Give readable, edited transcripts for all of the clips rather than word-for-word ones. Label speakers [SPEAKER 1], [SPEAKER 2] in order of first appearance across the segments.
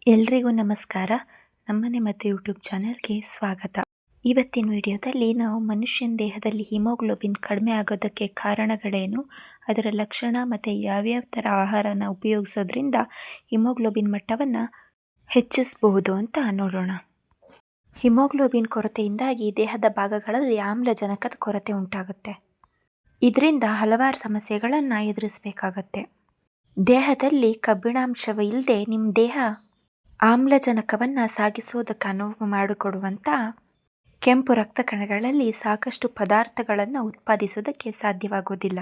[SPEAKER 1] ಎಲ್ರಿಗೂ ನಮಸ್ಕಾರ. ನಮ್ಮನೆ ಮತ್ತು ಯೂಟ್ಯೂಬ್ ಚಾನೆಲ್ಗೆ ಸ್ವಾಗತ. ಇವತ್ತಿನ ವಿಡಿಯೋದಲ್ಲಿ ನಾವು ಮನುಷ್ಯನ ದೇಹದಲ್ಲಿ ಹಿಮೋಗ್ಲೋಬಿನ್ ಕಡಿಮೆ ಆಗೋದಕ್ಕೆ ಕಾರಣಗಳೇನು, ಅದರ ಲಕ್ಷಣ ಮತ್ತು ಯಾವ್ಯಾವ ಥರ ಆಹಾರನ ಉಪಯೋಗಿಸೋದ್ರಿಂದ ಹಿಮೋಗ್ಲೋಬಿನ್ ಮಟ್ಟವನ್ನು ಹೆಚ್ಚಿಸಬಹುದು ಅಂತ ನೋಡೋಣ. ಹಿಮೋಗ್ಲೋಬಿನ್ ಕೊರತೆಯಿಂದಾಗಿ ದೇಹದ ಭಾಗಗಳಲ್ಲಿ ಆಮ್ಲಜನಕದ ಕೊರತೆ ಉಂಟಾಗುತ್ತೆ. ಇದರಿಂದ ಹಲವಾರು ಸಮಸ್ಯೆಗಳನ್ನು ಎದುರಿಸಬೇಕಾಗತ್ತೆ. ದೇಹದಲ್ಲಿ ಕಬ್ಬಿಣಾಂಶವಿಲ್ಲದೆ ನಿಮ್ಮ ದೇಹ ಆಮ್ಲಜನಕವನ್ನು ಸಾಗಿಸೋದಕ್ಕೆ ಅನುವು ಮಾಡಿಕೊಡುವಂಥ ಕೆಂಪು ರಕ್ತ ಕಣಗಳಲ್ಲಿ ಸಾಕಷ್ಟು ಪದಾರ್ಥಗಳನ್ನು ಉತ್ಪಾದಿಸೋದಕ್ಕೆ ಸಾಧ್ಯವಾಗೋದಿಲ್ಲ.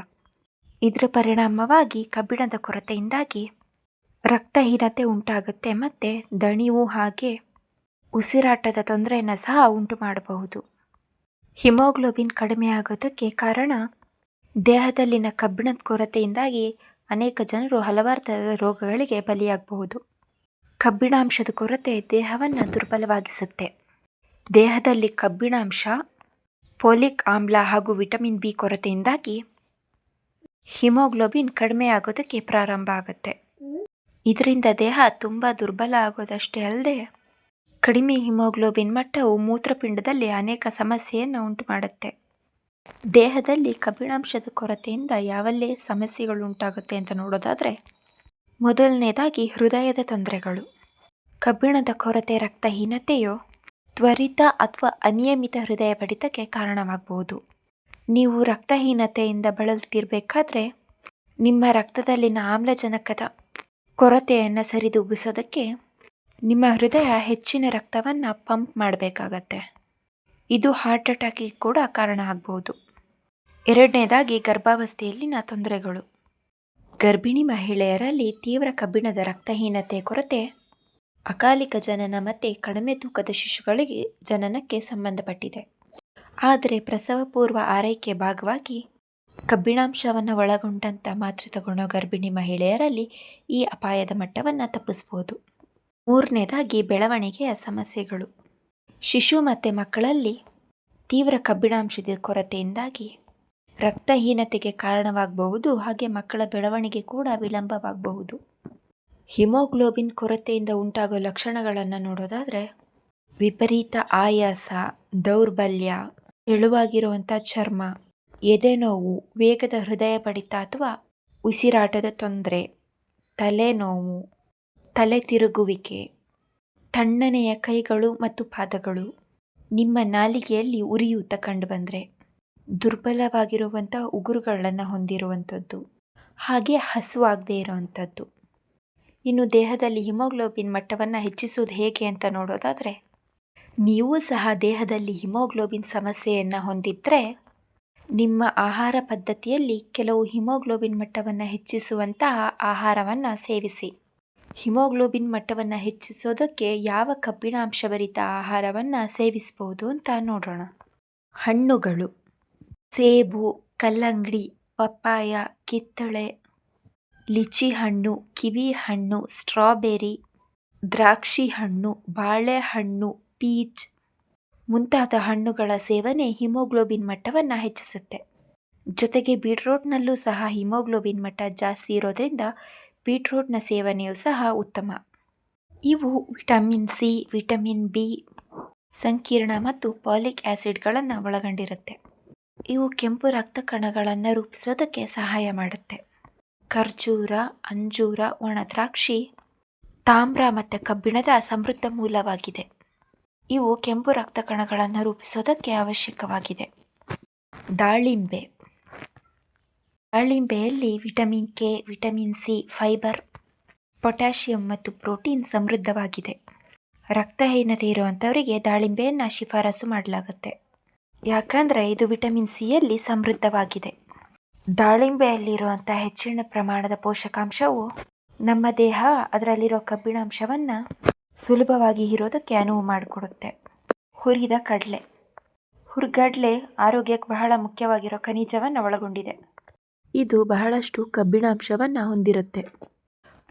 [SPEAKER 1] ಇದರ ಪರಿಣಾಮವಾಗಿ ಕಬ್ಬಿಣದ ಕೊರತೆಯಿಂದಾಗಿ ರಕ್ತಹೀನತೆ ಉಂಟಾಗುತ್ತೆ ಮತ್ತು ದಣಿವು ಹಾಗೆ ಉಸಿರಾಟದ ತೊಂದರೆಯನ್ನು ಸಹ ಉಂಟು ಮಾಡಬಹುದು. ಹಿಮೋಗ್ಲೋಬಿನ್ ಕಡಿಮೆ ಆಗೋದಕ್ಕೆ ಕಾರಣ ದೇಹದಲ್ಲಿನ ಕಬ್ಬಿಣದ ಕೊರತೆಯಿಂದಾಗಿ ಅನೇಕ ಜನರು ಹಲವಾರು ಥರದ ರೋಗಗಳಿಗೆ ಬಲಿಯಾಗಬಹುದು. ಕಬ್ಬಿಣಾಂಶದ ಕೊರತೆ ದೇಹವನ್ನು ದುರ್ಬಲವಾಗಿಸುತ್ತೆ. ದೇಹದಲ್ಲಿ ಕಬ್ಬಿಣಾಂಶ, ಫೋಲಿಕ್ ಆಮ್ಲ ಹಾಗೂ ವಿಟಮಿನ್ ಬಿ ಕೊರತೆಯಿಂದಾಗಿ ಹಿಮೋಗ್ಲೋಬಿನ್ ಕಡಿಮೆ ಆಗೋದಕ್ಕೆ ಪ್ರಾರಂಭ ಆಗುತ್ತೆ. ಇದರಿಂದ ದೇಹ ತುಂಬ ದುರ್ಬಲ ಆಗೋದಷ್ಟೇ ಅಲ್ಲದೆ ಕಡಿಮೆ ಹಿಮೋಗ್ಲೋಬಿನ್ ಮಟ್ಟವು ಮೂತ್ರಪಿಂಡದಲ್ಲಿ ಅನೇಕ ಸಮಸ್ಯೆಯನ್ನು ಉಂಟು ಮಾಡುತ್ತೆ. ದೇಹದಲ್ಲಿ ಕಬ್ಬಿಣಾಂಶದ ಕೊರತೆಯಿಂದ ಯಾವೆಲ್ಲ ಸಮಸ್ಯೆಗಳು ಉಂಟಾಗುತ್ತೆ ಅಂತ ನೋಡೋದಾದರೆ, ಮೊದಲನೇದಾಗಿ ಹೃದಯದ ತೊಂದರೆಗಳು. ಕಬ್ಬಿಣದ ಕೊರತೆ ರಕ್ತಹೀನತೆಯು ತ್ವರಿತ ಅಥವಾ ಅನಿಯಮಿತ ಹೃದಯ ಬಡಿತಕ್ಕೆ ಕಾರಣವಾಗಬಹುದು. ನೀವು ರಕ್ತಹೀನತೆಯಿಂದ ಬಳಲುತ್ತಿರಬೇಕಾದ್ರೆ ನಿಮ್ಮ ರಕ್ತದಲ್ಲಿನ ಆಮ್ಲಜನಕದ ಕೊರತೆಯನ್ನು ಸರಿದೂಗಿಸೋದಕ್ಕೆ ನಿಮ್ಮ ಹೃದಯ ಹೆಚ್ಚಿನ ರಕ್ತವನ್ನು ಪಂಪ್ ಮಾಡಬೇಕಾಗತ್ತೆ. ಇದು ಹಾರ್ಟ್ ಅಟ್ಯಾಕಿಗೆ ಕೂಡ ಕಾರಣ ಆಗಬಹುದು. ಎರಡನೇದಾಗಿ ಗರ್ಭಾವಸ್ಥೆಯಲ್ಲಿನ ತೊಂದರೆಗಳು. ಗರ್ಭಿಣಿ ಮಹಿಳೆಯರಲ್ಲಿ ತೀವ್ರ ಕಬ್ಬಿಣದ ರಕ್ತಹೀನತೆ ಕೊರತೆ ಅಕಾಲಿಕ ಜನನ ಮತ್ತು ಕಡಿಮೆ ತೂಕದ ಶಿಶುಗಳಿಗೆ ಜನನಕ್ಕೆ ಸಂಬಂಧಪಟ್ಟಿದೆ. ಆದರೆ ಪ್ರಸವ ಪೂರ್ವ ಆರೈಕೆ ಭಾಗವಾಗಿ ಕಬ್ಬಿಣಾಂಶವನ್ನು ಒಳಗೊಂಡಂಥ ಮಾತ್ರೆ ತಗೊಳ್ಳೋ ಗರ್ಭಿಣಿ ಮಹಿಳೆಯರಲ್ಲಿ ಈ ಅಪಾಯದ ಮಟ್ಟವನ್ನು ತಪ್ಪಿಸ್ಬೋದು. ಮೂರನೇದಾಗಿ ಬೆಳವಣಿಗೆಯ ಸಮಸ್ಯೆಗಳು. ಶಿಶು ಮತ್ತು ಮಕ್ಕಳಲ್ಲಿ ತೀವ್ರ ಕಬ್ಬಿಣಾಂಶದ ಕೊರತೆಯಿಂದಾಗಿ ರಕ್ತಹೀನತೆಗೆ ಕಾರಣವಾಗಬಹುದು, ಹಾಗೆ ಮಕ್ಕಳ ಬೆಳವಣಿಗೆ ಕೂಡ ವಿಳಂಬವಾಗಬಹುದು. ಹಿಮೋಗ್ಲೋಬಿನ್ ಕೊರತೆಯಿಂದ ಉಂಟಾಗೋ ಲಕ್ಷಣಗಳನ್ನು ನೋಡೋದಾದರೆ, ವಿಪರೀತ ಆಯಾಸ, ದೌರ್ಬಲ್ಯ, ತೆಳುವಾಗಿರುವಂಥ ಚರ್ಮ, ಎದೆನೋವು, ವೇಗದ ಹೃದಯ ಬಡಿತ ಅಥವಾ ಉಸಿರಾಟದ ತೊಂದರೆ, ತಲೆನೋವು, ತಲೆ ತಿರುಗುವಿಕೆ, ತಣ್ಣನೆಯ ಕೈಗಳು ಮತ್ತು ಪಾದಗಳು, ನಿಮ್ಮ ನಾಲಿಗೆಯಲ್ಲಿ ಉರಿಯೂತ ಕಂಡುಬಂದರೆ, ದುರ್ಬಲವಾಗಿರುವಂಥ ಉಗುರುಗಳನ್ನು ಹೊಂದಿರುವಂಥದ್ದು, ಹಾಗೆ ಹಸುವಾಗದೇ ಇರೋವಂಥದ್ದು. ಇನ್ನು ದೇಹದಲ್ಲಿ ಹಿಮೋಗ್ಲೋಬಿನ್ ಮಟ್ಟವನ್ನು ಹೆಚ್ಚಿಸೋದು ಹೇಗೆ ಅಂತ ನೋಡೋದಾದರೆ, ನೀವು ಸಹ ದೇಹದಲ್ಲಿ ಹಿಮೋಗ್ಲೋಬಿನ್ ಸಮಸ್ಯೆಯನ್ನು ಹೊಂದಿದ್ದರೆ ನಿಮ್ಮ ಆಹಾರ ಪದ್ಧತಿಯಲ್ಲಿ ಕೆಲವು ಹಿಮೋಗ್ಲೋಬಿನ್ ಮಟ್ಟವನ್ನು ಹೆಚ್ಚಿಸುವಂತಹ ಆಹಾರವನ್ನು ಸೇವಿಸಿ. ಹಿಮೋಗ್ಲೋಬಿನ್ ಮಟ್ಟವನ್ನು ಹೆಚ್ಚಿಸೋದಕ್ಕೆ ಯಾವ ಕಬ್ಬಿಣಾಂಶಭರಿತ ಆಹಾರವನ್ನು ಸೇವಿಸಬಹುದು ಅಂತ ನೋಡೋಣ. ಹಣ್ಣುಗಳು: ಸೇಬು, ಕಲ್ಲಂಗಡಿ, ಪಪ್ಪಾಯ, ಕಿತ್ತಳೆ, ಲಿಚಿ ಹಣ್ಣು, ಕಿವಿ ಹಣ್ಣು, ಸ್ಟ್ರಾಬೆರಿ, ದ್ರಾಕ್ಷಿ ಹಣ್ಣು, ಬಾಳೆಹಣ್ಣು, ಪೀಚ್ ಮುಂತಾದ ಹಣ್ಣುಗಳ ಸೇವನೆ ಹಿಮೋಗ್ಲೋಬಿನ್ ಮಟ್ಟವನ್ನು ಹೆಚ್ಚಿಸುತ್ತೆ. ಜೊತೆಗೆ ಬೀಟ್ರೂಟ್ನಲ್ಲೂ ಸಹ ಹಿಮೋಗ್ಲೋಬಿನ್ ಮಟ್ಟ ಜಾಸ್ತಿ ಇರೋದ್ರಿಂದ ಬೀಟ್ರೂಟ್ನ ಸೇವನೆಯೂ ಸಹ ಉತ್ತಮ. ಇವು ವಿಟಮಿನ್ ಸಿ, ವಿಟಮಿನ್ ಬಿ ಸಂಕೀರ್ಣ ಮತ್ತು ಪಾಲಿಕ್ ಆ್ಯಸಿಡ್ಗಳನ್ನು ಒಳಗೊಂಡಿರುತ್ತೆ. ಇವು ಕೆಂಪು ರಕ್ತ ಕಣಗಳನ್ನು ರೂಪಿಸೋದಕ್ಕೆ ಸಹಾಯ ಮಾಡುತ್ತೆ. ಖರ್ಜೂರ, ಅಂಜೂರ, ಒಣ ದ್ರಾಕ್ಷಿ ತಾಮ್ರ ಮತ್ತು ಕಬ್ಬಿಣದ ಸಮೃದ್ಧ ಮೂಲವಾಗಿದೆ. ಇವು ಕೆಂಪು ರಕ್ತ ಕಣಗಳನ್ನು ರೂಪಿಸೋದಕ್ಕೆ ಅವಶ್ಯಕವಾಗಿದೆ. ದಾಳಿಂಬೆ: ದಾಳಿಂಬೆಯಲ್ಲಿ vitamin K, vitamin C, fibre, potassium ಮತ್ತು ಪ್ರೋಟೀನ್ ಸಮೃದ್ಧವಾಗಿದೆ. ರಕ್ತಹೀನತೆ ಇರುವಂಥವರಿಗೆ ದಾಳಿಂಬೆಯನ್ನು ಶಿಫಾರಸು ಮಾಡಲಾಗುತ್ತೆ, ಯಾಕಂದರೆ ಇದು ವಿಟಮಿನ್ ಸಿಯಲ್ಲಿ ಸಮೃದ್ಧವಾಗಿದೆ. ದಾಳಿಂಬೆಯಲ್ಲಿರುವಂಥ ಹೆಚ್ಚಿನ ಪ್ರಮಾಣದ ಪೋಷಕಾಂಶವು ನಮ್ಮ ದೇಹ ಅದರಲ್ಲಿರೋ ಕಬ್ಬಿಣಾಂಶವನ್ನು ಸುಲಭವಾಗಿ ಹೀರೋದಕ್ಕೆ ಅನುವು ಮಾಡಿಕೊಡುತ್ತೆ. ಹುರಿದ ಕಡಲೆ: ಹುರ್ಗಡಲೆ ಆರೋಗ್ಯಕ್ಕೆ ಬಹಳ ಮುಖ್ಯವಾಗಿರೋ ಖನಿಜವನ್ನು ಒಳಗೊಂಡಿದೆ. ಇದು ಬಹಳಷ್ಟು ಕಬ್ಬಿಣಾಂಶವನ್ನು ಹೊಂದಿರುತ್ತೆ.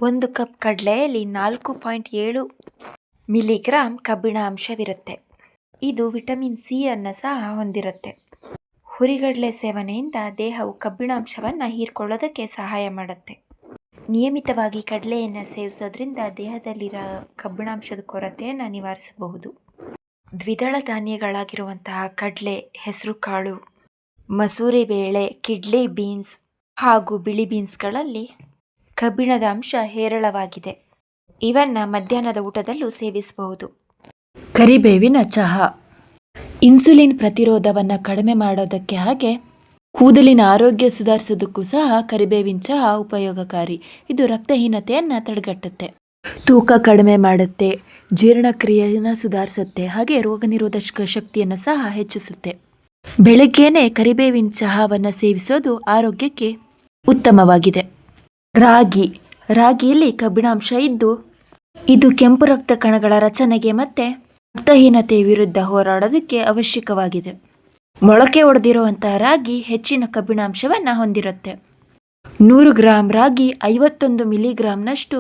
[SPEAKER 1] 1 ಕಪ್ ಕಡಲೆಯಲ್ಲಿ 4.7 ಮಿಲಿಗ್ರಾಂ ಕಬ್ಬಿಣಾಂಶವಿರುತ್ತೆ. ಇದು ವಿಟಮಿನ್ ಸಿ ಅನ್ನು ಸಹ ಹೊಂದಿರುತ್ತೆ. ಹುರಿಗಡಲೆ ಸೇವನೆಯಿಂದ ದೇಹವು ಕಬ್ಬಿಣಾಂಶವನ್ನು ಹೀರ್ಕೊಳ್ಳೋದಕ್ಕೆ ಸಹಾಯ ಮಾಡುತ್ತೆ. ನಿಯಮಿತವಾಗಿ ಕಡಲೆಯನ್ನು ಸೇವಿಸೋದ್ರಿಂದ ದೇಹದಲ್ಲಿರೋ ಕಬ್ಬಿಣಾಂಶದ ಕೊರತೆಯನ್ನು ನಿವಾರಿಸಬಹುದು. ದ್ವಿದಳ ಧಾನ್ಯಗಳಾಗಿರುವಂತಹ ಕಡಲೆ, ಹೆಸರುಕಾಳು, ಮಸೂರಿ ಬೇಳೆ, ಕಿಡ್ನಿ ಬೀನ್ಸ್ ಹಾಗೂ ಬಿಳಿ ಬೀನ್ಸ್ಗಳಲ್ಲಿ ಕಬ್ಬಿಣದ ಅಂಶ ಹೇರಳವಾಗಿದೆ. ಇವನ್ನು ಮಧ್ಯಾಹ್ನದ ಊಟದಲ್ಲೂ ಸೇವಿಸಬಹುದು.
[SPEAKER 2] ಕರಿಬೇವಿನ ಚಹಾ ಇನ್ಸುಲಿನ್ ಪ್ರತಿರೋಧವನ್ನು ಕಡಿಮೆ ಮಾಡೋದಕ್ಕೆ ಹಾಗೆ ಕೂದಲಿನ ಆರೋಗ್ಯ ಸುಧಾರಿಸೋದಕ್ಕೂ ಸಹ ಕರಿಬೇವಿನ ಚಹಾ ಉಪಯೋಗಕಾರಿ. ಇದು ರಕ್ತಹೀನತೆಯನ್ನು ತಡೆಗಟ್ಟುತ್ತೆ, ತೂಕ ಕಡಿಮೆ ಮಾಡುತ್ತೆ, ಜೀರ್ಣಕ್ರಿಯೆಯನ್ನು ಸುಧಾರಿಸುತ್ತೆ, ಹಾಗೆ ರೋಗ ನಿರೋಧಕ ಶಕ್ತಿಯನ್ನು ಸಹ ಹೆಚ್ಚಿಸುತ್ತೆ. ಬೆಳಗ್ಗೆನೇ ಕರಿಬೇವಿನ ಚಹಾವನ್ನು ಸೇವಿಸೋದು ಆರೋಗ್ಯಕ್ಕೆ ಉತ್ತಮವಾಗಿದೆ. ರಾಗಿಯಲ್ಲಿ ಕಬ್ಬಿಣಾಂಶ ಇದ್ದು ಇದು ಕೆಂಪು ರಕ್ತ ಕಣಗಳ ರಚನೆಗೆ ಮತ್ತು ರಕ್ತಹೀನತೆ ವಿರುದ್ಧ ಹೋರಾಡೋದಕ್ಕೆ ಅವಶ್ಯಕವಾಗಿದೆ. ಮೊಳಕೆ ಒಡೆದಿರುವಂತಹ ರಾಗಿ ಹೆಚ್ಚಿನ ಕಬ್ಬಿಣಾಂಶವನ್ನು ಹೊಂದಿರುತ್ತೆ. 100 ಗ್ರಾಂ ರಾಗಿ 51 ಮಿಲಿಗ್ರಾಂನಷ್ಟು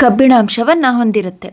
[SPEAKER 2] ಕಬ್ಬಿಣಾಂಶವನ್ನು ಹೊಂದಿರುತ್ತೆ.